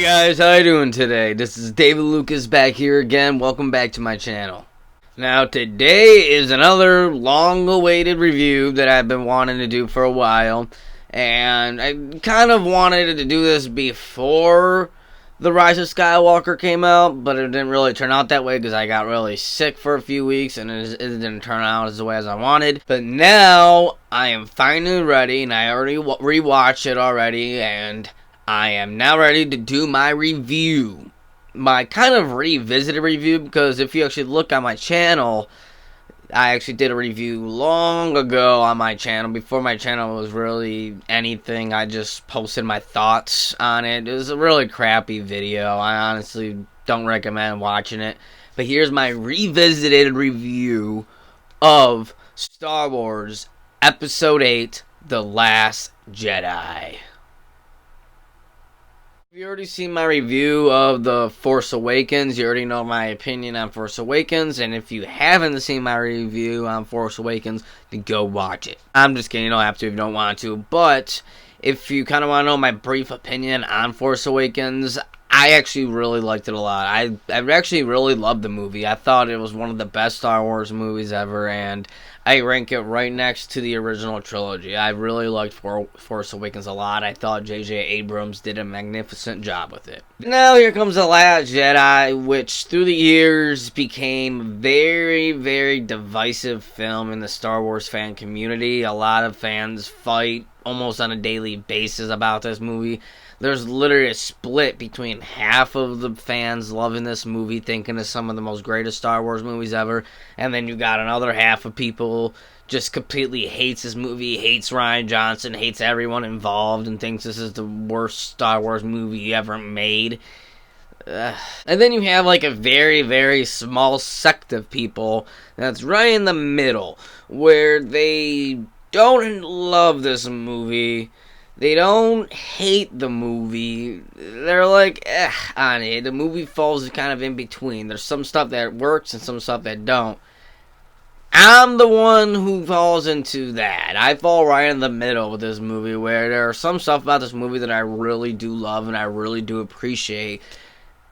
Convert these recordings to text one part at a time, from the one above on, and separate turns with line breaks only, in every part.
Hey guys, how you doing today? This is David Lucas back here again. Welcome back to my channel. Now today is another long-awaited review that I've been wanting to do for a while. And I kind of wanted to do this before The Rise of Skywalker came out, but it didn't really turn out that way because I got really sick for a few weeks and it didn't turn out as the way as I wanted. But now I am finally ready, and I already rewatched it already, and I am now ready to do my review. My kind of revisited review, because if you actually look on my channel, I actually did a review long ago on my channel, before my channel was really anything. I just posted my thoughts on it. It was a really crappy video. I honestly don't recommend watching it. But here's my revisited review of Star Wars Episode VIII, The Last Jedi. If you already seen my review of The Force Awakens, you already know my opinion on Force Awakens, and if you haven't seen my review on Force Awakens, then go watch it. I'm just kidding, you don't have to if you don't want to, but if you kind of want to know my brief opinion on Force Awakens, I actually really liked it a lot. I actually really loved the movie. I thought it was one of the best Star Wars movies ever, and I rank it right next to the original trilogy. I really liked Force Awakens a lot. I thought J.J. Abrams did a magnificent job with it. Now here comes The Last Jedi, which through the years became a very, very divisive film in the Star Wars fan community. A lot of fans fight almost on a daily basis about this movie. There's literally a split between half of the fans loving this movie, thinking it's some of the most greatest Star Wars movies ever, and then you got another half of people just completely hates this movie, hates Rian Johnson, hates everyone involved, and thinks this is the worst Star Wars movie ever made. And then you have like a very, very small sect of people that's right in the middle, where they don't love this movie. They don't hate the movie. They're like, on it. The movie falls kind of in between. There's some stuff that works and some stuff that don't. I'm the one who falls into that. I fall right in the middle with this movie, where there are some stuff about this movie that I really do love and I really do appreciate.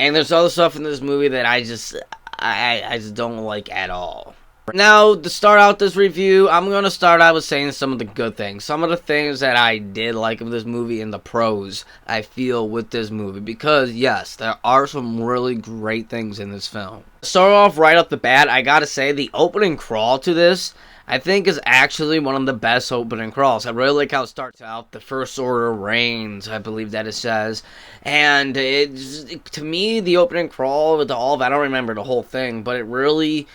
And there's other stuff in this movie that I just don't like at all. Now, to start out this review, I'm going to start out with saying some of the good things. Some of the things that I did like of this movie and the pros I feel with this movie. Because, yes, there are some really great things in this film. Start off right off the bat, I gotta say, the opening crawl to this, I think, is actually one of the best opening crawls. I really like how it starts out. The First Order reigns, I believe that it says. And to me, the opening crawl with all of it, I don't remember the whole thing, but it really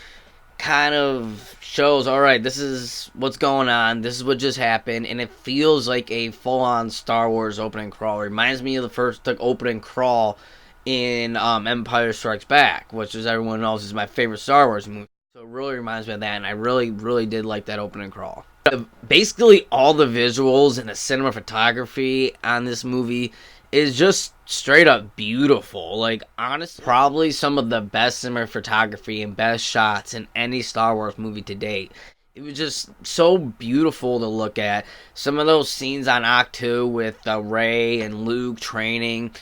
kind of shows, alright, this is what's going on, this is what just happened, and it feels like a full-on Star Wars opening crawl. It reminds me of the first opening crawl in Empire Strikes Back, which, as everyone knows, is my favorite Star Wars movie. So it really reminds me of that, and I really, really did like that opening crawl. Basically, all the visuals and the cinematography on this movie is just straight up beautiful. Like, honestly, probably some of the best cinematography and best shots in any Star Wars movie to date. It was just so beautiful to look at. Some of those scenes on Ahch-To with Rey and Luke training.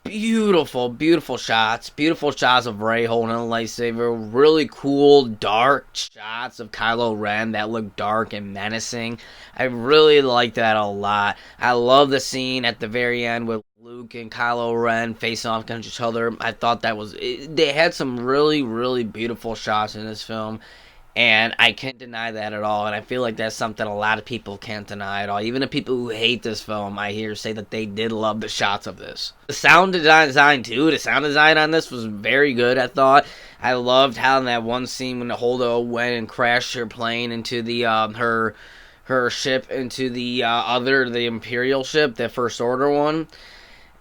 Beautiful, beautiful shots. Beautiful shots of Rey holding a lightsaber. Really cool, dark shots of Kylo Ren that look dark and menacing. I really like that a lot. I love the scene at the very end with Luke and Kylo Ren facing off against each other. I thought that was... They had some really, really beautiful shots in this film. And I can't deny that at all. And I feel like that's something a lot of people can't deny at all. Even the people who hate this film, I hear say that they did love the shots of this. The sound design too. The sound design on this was very good, I thought. I loved how in that one scene when Holdo went and crashed her plane into the her ship into the the Imperial ship, the First Order one.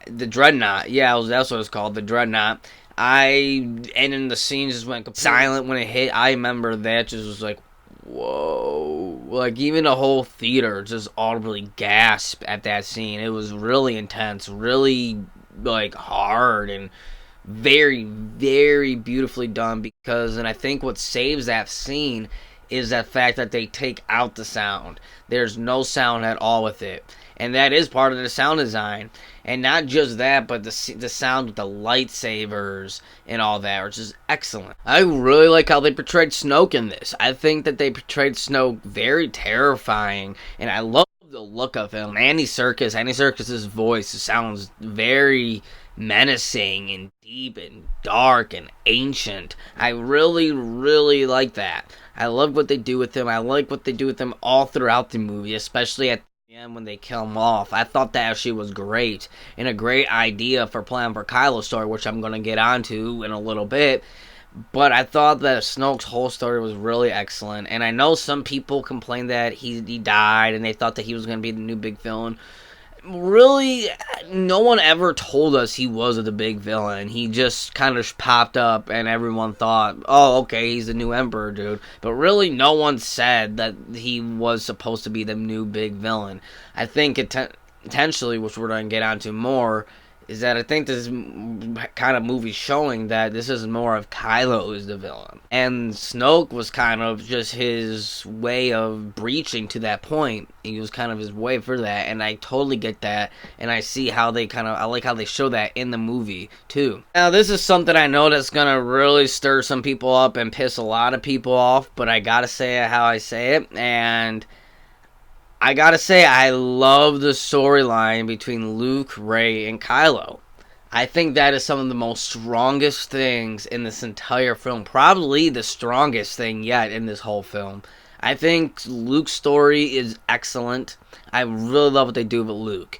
The Dreadnought. Yeah, that's what it's called. The Dreadnought. And then the scene just went silent when it hit. I remember that just was like, whoa. Like, even the whole theater just audibly gasped at that scene. It was really intense, really, like, hard, and very, very beautifully done. Because, and I think what saves that scene is that fact that they take out the sound. There's no sound at all with it. and that is part of the sound design. And not just that, but the sound with the lightsabers and all that, which is excellent. I really like how they portrayed Snoke in this. I think that they portrayed Snoke very terrifying, and I love the look of him. Andy Serkis's voice sounds very menacing and deep and dark and ancient. I really, really like that. I love what they do with him. I like what they do with him all throughout the movie, especially at the end when they kill him off. I thought that actually was great, and a great idea for plan for Kylo's story, which I'm going to get onto in a little bit. But I thought that Snoke's whole story was really excellent, and I know some people complained that he died, and they thought that he was going to be the new big villain. Really, no one ever told us he was the big villain. He just kind of popped up, and everyone thought, oh, okay, he's the new Emperor, dude. But really, no one said that he was supposed to be the new big villain. I think potentially, which we're going to get onto more, is that I think this kind of movie showing that this is more of Kylo is the villain. And Snoke was kind of just his way of breaching to that point. He was kind of his way for that, and I totally get that, and I see how I like how they show that in the movie, too. Now, this is something I know that's gonna really stir some people up and piss a lot of people off, but I gotta say it how I say it, and I gotta say, I love the storyline between Luke, Rey, and Kylo. I think that is some of the most strongest things in this entire film. Probably the strongest thing yet in this whole film. I think Luke's story is excellent. I really love what they do with Luke.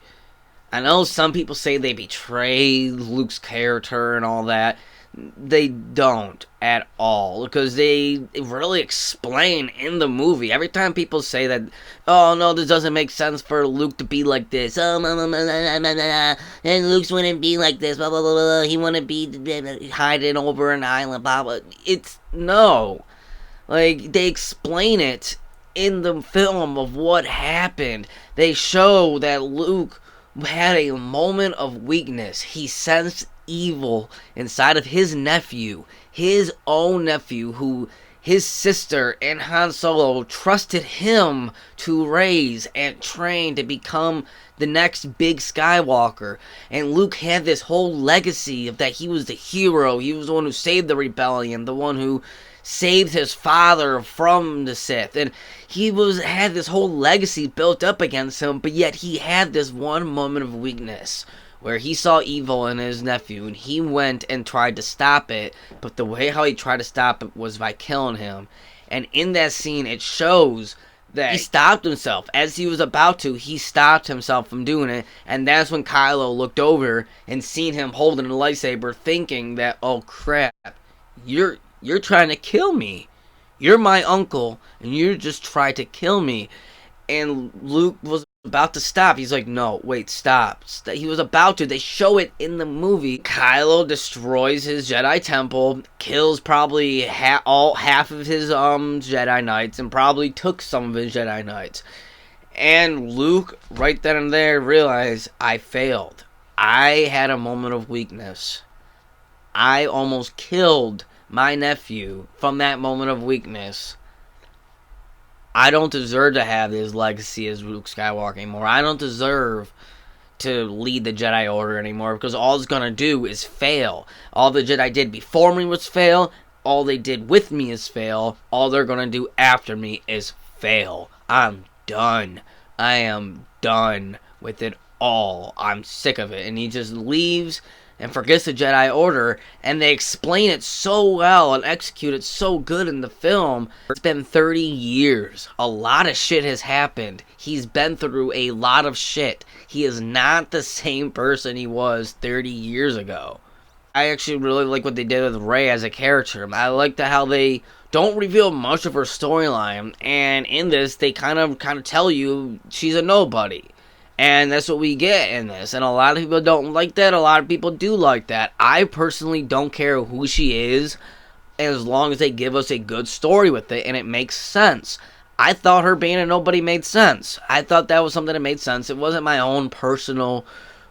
I know some people say they betray Luke's character and all that. They don't at all, because they really explain in the movie. Every time people say that, oh no, this doesn't make sense for Luke to be like this, oh, and Luke wouldn't be like this, blah, blah, blah, blah. He wouldn't be hiding over an island, blah, blah. It's, no. Like, they explain it in the film of what happened. They show that Luke had a moment of weakness. He sensed evil inside of his nephew, his own nephew, who his sister and Han Solo trusted him to raise and train to become the next big Skywalker. And Luke had this whole legacy of that he was the hero. He was the one who saved the rebellion, the one who saved his father from the Sith, and he had this whole legacy built up against him, but yet he had this one moment of weakness where he saw evil in his nephew, and he went and tried to stop it, but the way how he tried to stop it was by killing him. And in that scene, it shows that he stopped himself. As he was about to, he stopped himself from doing it, and that's when Kylo looked over and seen him holding a lightsaber, thinking that, oh crap, you're trying to kill me. You're my uncle, and you just tried to kill me. And Luke was about to stop. He's like, no, wait, stop. He was about to. They show it in the movie. Kylo destroys his Jedi temple, kills probably half of his Jedi Knights, and probably took some of his Jedi Knights. And Luke, right then and there, realized, I failed. I had a moment of weakness. I almost killed my nephew from that moment of weakness. I don't deserve to have his legacy as Luke Skywalker anymore. I don't deserve to lead the Jedi Order anymore, because all it's going to do is fail. All the Jedi did before me was fail. All they did with me is fail. All they're going to do after me is fail. I'm done. I am done with it all. I'm sick of it. And he just leaves and forgets the Jedi Order, and they explain it so well and execute it so good in the film. It's been 30 years. A lot of shit has happened. He's been through a lot of shit. He is not the same person he was 30 years ago. I actually really like what they did with Rey as a character. I like how they don't reveal much of her storyline, and in this, they kind of tell you she's a nobody. And that's what we get in this. And a lot of people don't like that. A lot of people do like that. I personally don't care who she is, as long as they give us a good story with it and it makes sense. I thought her being a nobody made sense. I thought that was something that made sense. It wasn't my own personal,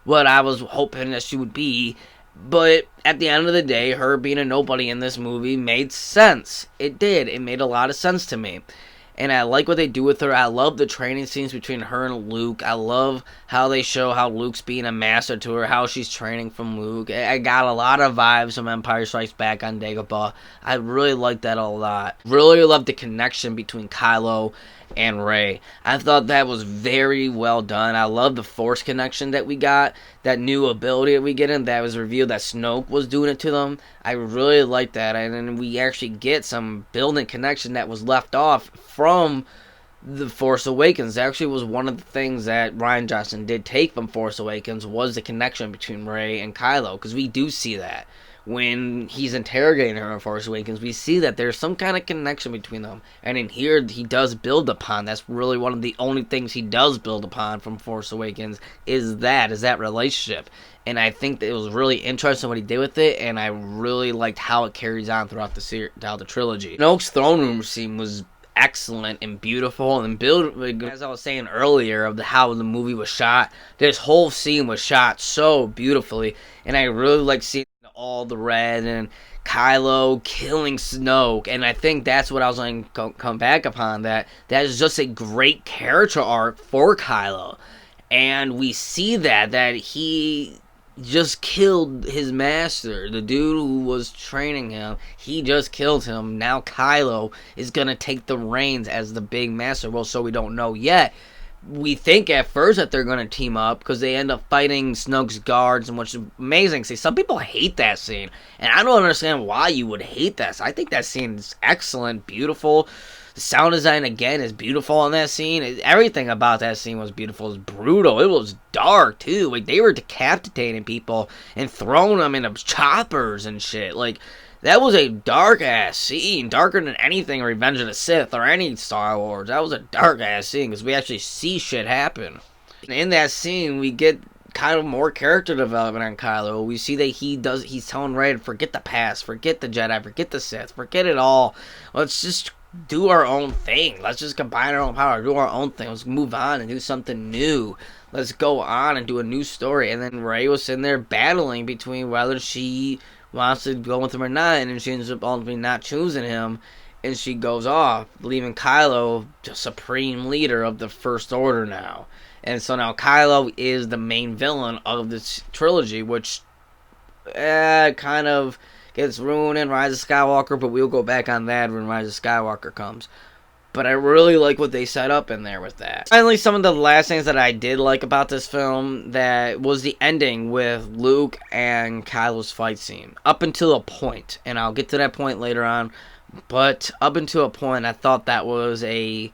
what I was hoping that she would be. But at the end of the day, her being a nobody in this movie made sense. It did. It made a lot of sense to me. and I like what they do with her. I love the training scenes between her and Luke. I love how they show how Luke's being a master to her, how she's training from Luke. I got a lot of vibes from Empire Strikes Back on Dagobah. I really like that a lot. Really love the connection between Kylo and Rey. I thought that was very well done. I love the Force connection that we got, that new ability that we get in that was revealed that Snoke was doing it to them. I really like that, and then we actually get some building connection that was left off from The Force Awakens. Actually was one of the things that Rian Johnson did take from Force Awakens, was the connection between Rey and Kylo, because we do see that when he's interrogating her in Force Awakens. We see that there's some kind of connection between them, and in here he does build upon. That's really one of the only things he does build upon from Force Awakens, is that relationship. And I think that it was really interesting what he did with it, and I really liked how it carries on throughout the trilogy. Snoke's throne room scene was excellent and beautiful, and as I was saying earlier, of how the movie was shot. This whole scene was shot so beautifully, and I really like seeing all the red and Kylo killing Snoke, and I think that's what I was going to come back upon, that is just a great character arc for Kylo, and we see that he just killed his master, the dude who was training him. He just killed him. Now Kylo is gonna take the reins as the big master. Well, so we don't know yet. We think at first that they're gonna team up, because they end up fighting Snoke's guards, and which is amazing. See, some people hate that scene, and I don't understand why you would hate that. I think that scene is excellent, beautiful. The sound design, again, is beautiful on that scene. Everything about that scene was beautiful. It was brutal. It was dark, too. Like, they were decapitating people and throwing them into choppers and shit. Like, that was a dark-ass scene. Darker than anything Revenge of the Sith or any Star Wars. That was a dark-ass scene, because we actually see shit happen. In that scene, we get kind of more character development on Kylo. We see that he's telling Rey to forget the past, forget the Jedi, forget the Sith, forget it all. Let's just do our own thing. Let's just combine our own power, do our own thing. Let's move on and do something new. Let's go on and do a new story. And then Rey was sitting there battling between whether she wants to go with him or not, and then she ends up ultimately not choosing him, and she goes off, leaving Kylo the supreme leader of the First Order now. And so now Kylo is the main villain of this trilogy, which kind of gets ruined in Rise of Skywalker, but we'll go back on that when Rise of Skywalker comes. But I really like what they set up in there with that. Finally, some of the last things that I did like about this film, that was the ending with Luke and Kylo's fight scene. Up until a point, and I'll get to that point later on, but up until a point, I thought that was a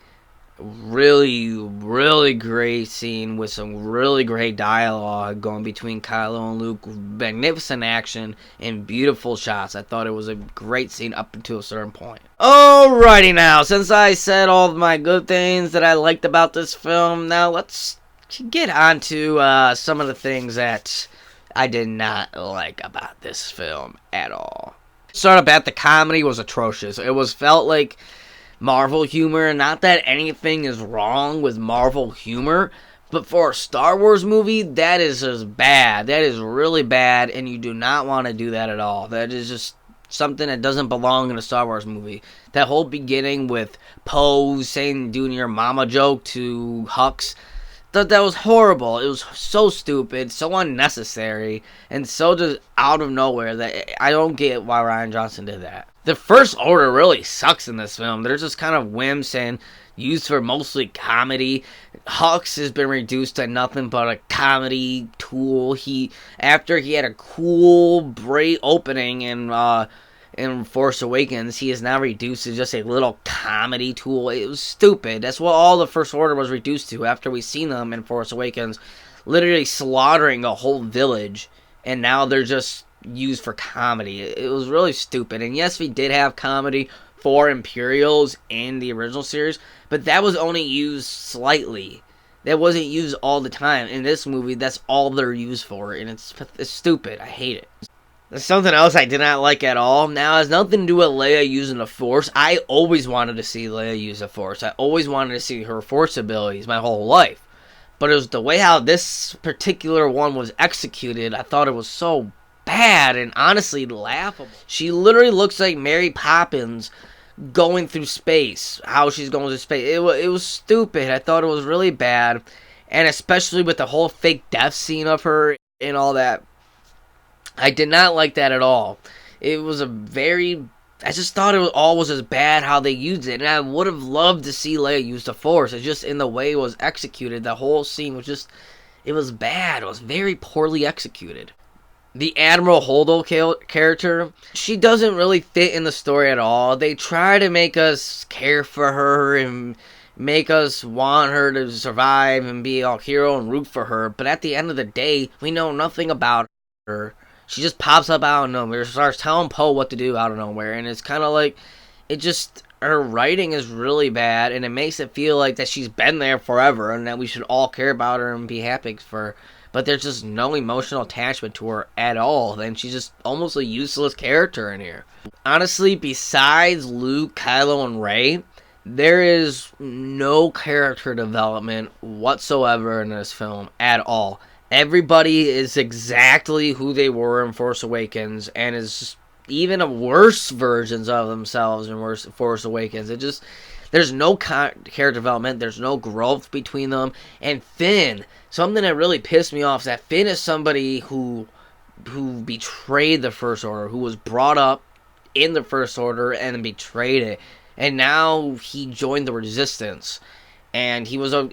really, really great scene with some really great dialogue going between Kylo and Luke. Magnificent action and beautiful shots. I thought it was a great scene up until a certain point. Alrighty now, since I said all of my good things that I liked about this film, now let's get on to some of the things that I did not like about this film at all. Start up at the comedy was atrocious. It felt like Marvel humor. Not that anything is wrong with Marvel humor, but for a Star Wars movie, that is just bad. That is really bad, and you do not want to do that at all. That is just something that doesn't belong in a Star Wars movie. That whole beginning with Poe doing your mama joke to Hux, that was horrible. It was so stupid, so unnecessary, and so just out of nowhere that I don't get why Rian Johnson did that. The First Order really sucks in this film. They're just kind of wimps and used for mostly comedy. Hux has been reduced to nothing but a comedy tool. After he had a cool, great opening in Force Awakens, he is now reduced to just a little comedy tool. It was stupid. That's what all the First Order was reduced to after we seen them in Force Awakens, literally slaughtering a whole village, and now they're just used for comedy. It was really stupid. And yes, we did have comedy for Imperials in the original series, but that was only used slightly. That wasn't used all the time. In this movie, that's all they're used for, and it's stupid. I hate it. There's something else I did not like at all. Now, it has nothing to do with Leia using the Force. I always wanted to see Leia use the Force. I always wanted to see her Force abilities my whole life. But it was the way how this particular one was executed. I thought it was so bad and honestly laughable. She literally looks like Mary Poppins going through space, how she's going through space. It was stupid. I thought it was really bad, and especially with the whole fake death scene of her and all that. I did not like that at all. It was a very... I just thought it was as bad how they used it, and I would have loved to see Leia use the Force. It's just in the way it was executed. The whole scene was just... It was bad. It was very poorly executed. The Admiral Holdo character, she doesn't really fit in the story at all. They try to make us care for her and make us want her to survive and be a hero and root for her. But at the end of the day, we know nothing about her. She just pops up out of nowhere, starts telling Poe what to do out of nowhere. And it's kind of like, her writing is really bad. And it makes it feel like that she's been there forever and that we should all care about her and be happy for her. But there's just no emotional attachment to her at all. And she's just almost a useless character in here. Honestly, besides Luke, Kylo, and Rey, there is no character development whatsoever in this film at all. Everybody is exactly who they were in Force Awakens and is even a worse versions of themselves in Force Awakens. There's no character development. There's no growth between them. And Finn, something that really pissed me off is that Finn is somebody who betrayed the First Order, who was brought up in the First Order and betrayed it. And now he joined the Resistance. And he was a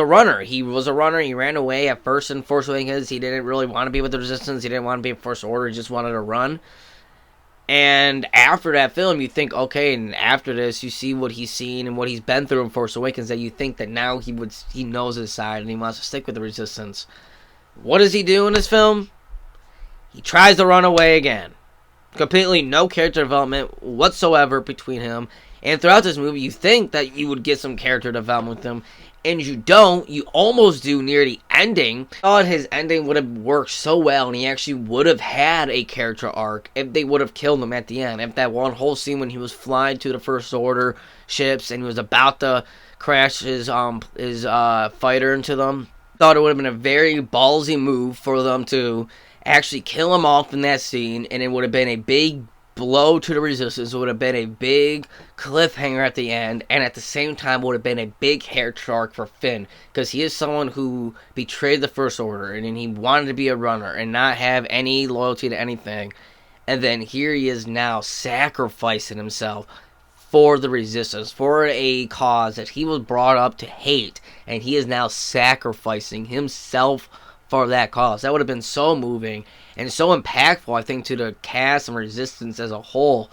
runner. He was a runner. He ran away at first in Force Awakens. He didn't really want to be with the Resistance. He didn't want to be in First Order. He just wanted to run. And after that film, you think, okay, and after this, you see what he's seen and what he's been through in Force Awakens, that you think that now he knows his side and he wants to stick with the Resistance. What does he do in this film? He tries to run away again. Completely no character development whatsoever between him. And throughout this movie, you think that you would get some character development with him, and you don't. You almost do near the ending. I thought his ending would have worked so well, and he actually would have had a character arc if they would have killed him at the end. If that one whole scene when he was flying to the First Order ships and he was about to crash his fighter into them, I thought it would have been a very ballsy move for them to actually kill him off in that scene, and it would have been a big blow to the Resistance. It would have been a big cliffhanger at the end, and at the same time would have been a big character arc for Finn, because he is someone who betrayed the First Order, and he wanted to be a runner and not have any loyalty to anything, and then here he is now sacrificing himself for the Resistance, for a cause that he was brought up to hate, and he is now sacrificing himself for that cause. That would have been so moving and so impactful, I think, to the cast and Resistance as a whole.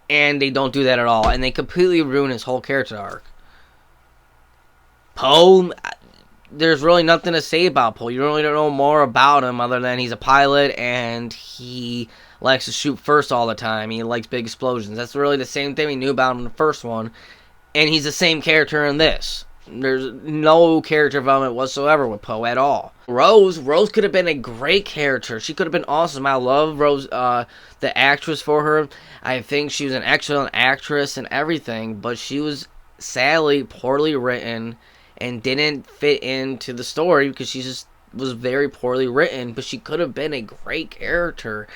And they don't do that at all. And they completely ruin his whole character arc. Poe, there's really nothing to say about Poe. You really don't know more about him other than he's a pilot and he likes to shoot first all the time. He likes big explosions. That's really the same thing we knew about him in the first one. And he's the same character in this. There's no character development whatsoever with Poe at all. Rose could have been a great character. She could have been awesome. I love Rose, the actress for her. I think she was an excellent actress and everything, but she was sadly poorly written and didn't fit into the story because she just was very poorly written, but she could have been a great character.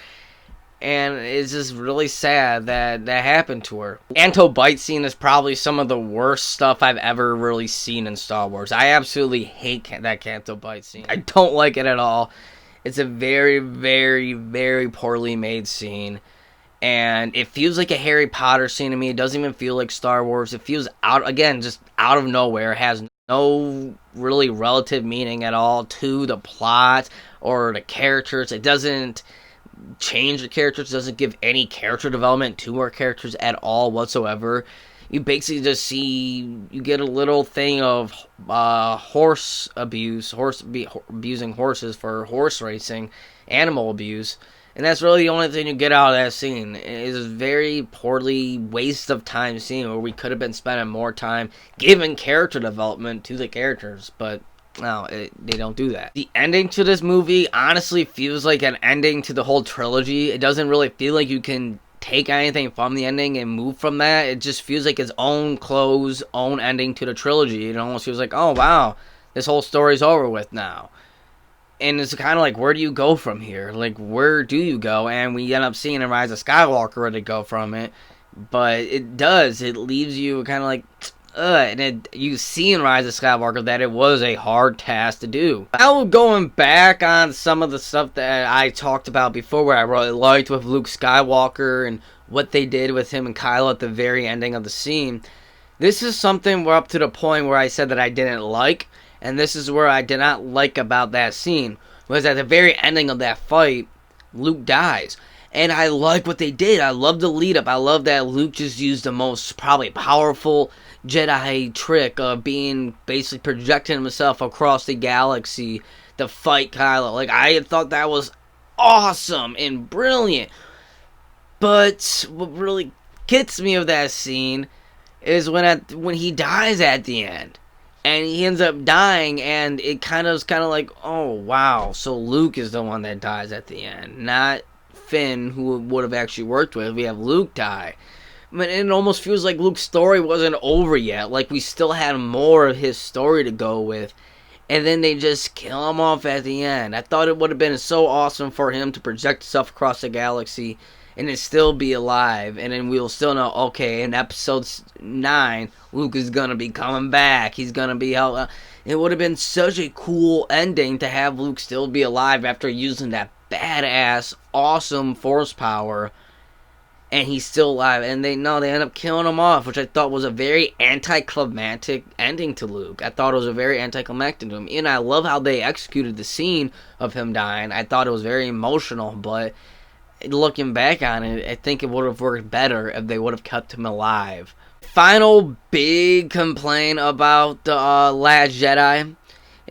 And it's just really sad that that happened to her. Canto Bight scene is probably some of the worst stuff I've ever really seen in Star Wars. I absolutely hate that Canto Bight scene. I don't like it at all. It's a very, very, very poorly made scene. And it feels like a Harry Potter scene to me. It doesn't even feel like Star Wars. It feels just out of nowhere. It has no really relative meaning at all to the plot or the characters. It doesn't change the characters, doesn't give any character development to our characters at all whatsoever. You basically just you get a little thing of horse abuse, abusing horses for horse racing, animal abuse, and that's really the only thing you get out of that scene. It is a very poorly waste of time scene where we could have been spending more time giving character development to the characters, but no, they don't do that. The ending to this movie honestly feels like an ending to the whole trilogy. It doesn't really feel like you can take anything from the ending and move from that. It just feels like its own close, own ending to the trilogy. It almost feels like, oh wow, this whole story's over with now. And it's kind of like, where do you go from here? Like, where do you go? And we end up seeing in Rise of Skywalker where they go from it. but it does. It leaves you kind of like, and you see in Rise of Skywalker that it was a hard task to do. Now going back on some of the stuff that I talked about before, where I really liked with Luke Skywalker and what they did with him and Kylo at the very ending of the scene. This is something we're up to the point where I said that I didn't like, and this is where I did not like about that scene, was at the very ending of that fight, Luke dies. And I like what they did. I love the lead up. I love that Luke just used the most probably powerful Jedi trick of being basically projecting himself across the galaxy to fight Kylo. Like, I thought that was awesome and brilliant. But what really gets me of that scene is when he dies at the end. And he ends up dying, and it kind of like, oh, wow. So Luke is the one that dies at the end, not Finn, who would have actually worked with. We have Luke die. I mean, it almost feels like Luke's story wasn't over yet. Like, we still had more of his story to go with. And then they just kill him off at the end. I thought it would have been so awesome for him to project himself across the galaxy and then still be alive. And then we'll still know, okay, in episode 9, Luke is going to be coming back. He's going to be held. It would have been such a cool ending to have Luke still be alive after using that badass, awesome force power. And he's still alive. And they end up killing him off, which I thought was a very anticlimactic ending to Luke. I thought it was a very anticlimactic to him. And I love how they executed the scene of him dying. I thought it was very emotional, but looking back on it, I think it would have worked better if they would have kept him alive. Final big complaint about the Last Jedi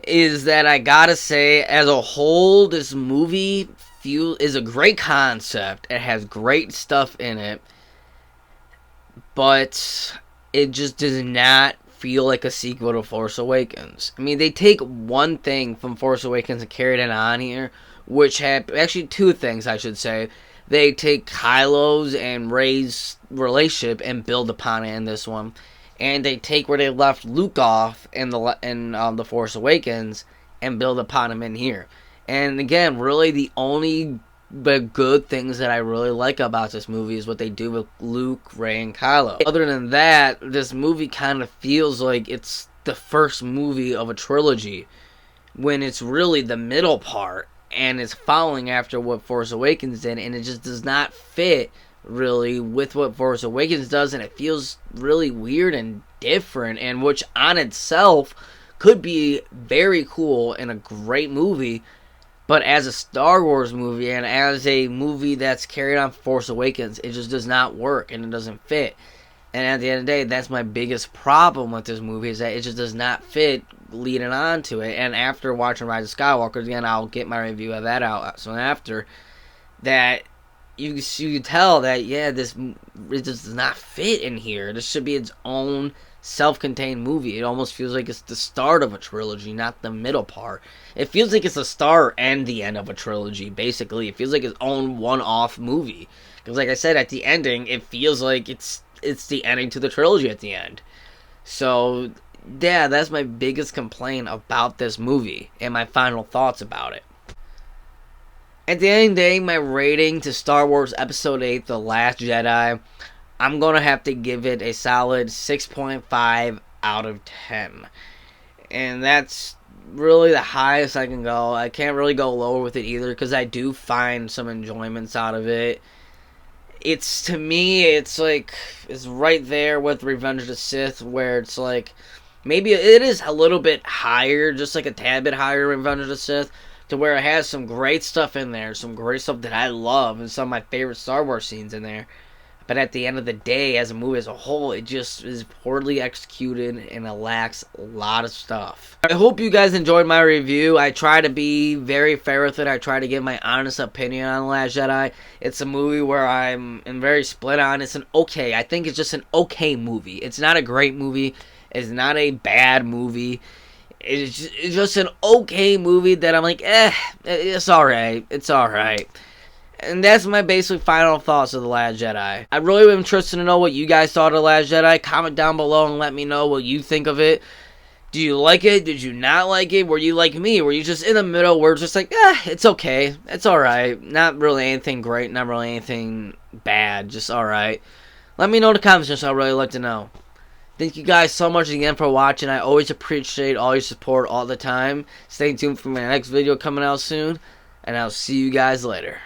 is that I gotta say, as a whole, this movie is a great concept. It has great stuff in it, but it just does not feel like a sequel to Force Awakens. I mean, they take one thing from Force Awakens and carry it on here, which had actually two things, I should say. They take Kylo's and Rey's relationship and build upon it in this one, and they take where they left Luke off in the Force Awakens and build upon him in here. And again, really the only good things that I really like about this movie is what they do with Luke, Rey, and Kylo. Other than that, this movie kind of feels like it's the first movie of a trilogy, when it's really the middle part, and it's following after what Force Awakens did, and it just does not fit really with what Force Awakens does, and it feels really weird and different, and which on itself could be very cool and a great movie. But as a Star Wars movie and as a movie that's carried on Force Awakens, it just does not work and it doesn't fit. And at the end of the day, that's my biggest problem with this movie, is that it just does not fit leading on to it. And after watching Rise of Skywalker, again, I'll get my review of that out soon after, that you tell that, yeah, it just does not fit in here. This should be its own self-contained movie. It almost feels like it's the start of a trilogy, not the middle part. It feels like it's the start and the end of a trilogy, basically. It feels like its own one-off movie. Because like I said, at the ending, it feels like it's the ending to the trilogy at the end. So, yeah, that's my biggest complaint about this movie and my final thoughts about it. At the end of the day, my rating to Star Wars Episode 8, The Last Jedi, I'm going to have to give it a solid 6.5 out of 10. And that's really the highest I can go. I can't really go lower with it either, because I do find some enjoyments out of it. It's, to me, it's like, it's right there with Revenge of the Sith, where it's like, maybe it is a little bit higher, just like a tad bit higher than Revenge of the Sith, to where it has some great stuff in there, some great stuff that I love, and some of my favorite Star Wars scenes in there. But at the end of the day, as a movie as a whole, it just is poorly executed and it lacks a lot of stuff. I hope you guys enjoyed my review. I try to be very fair with it. I try to give my honest opinion on The Last Jedi. It's a movie where I'm very split on. It's I think it's just an okay movie. It's not a great movie. It's not a bad movie. It's just an okay movie that I'm like, it's alright. It's alright. And that's my basic final thoughts of The Last Jedi. I really am interested to know what you guys thought of The Last Jedi. Comment down below and let me know what you think of it. Do you like it? Did you not like it? Were you like me? Were you just in the middle where it's just like, it's okay. It's alright. Not really anything great. Not really anything bad. Just alright. Let me know in the comments section. I'd really like to know. Thank you guys so much again for watching. I always appreciate all your support all the time. Stay tuned for my next video coming out soon. And I'll see you guys later.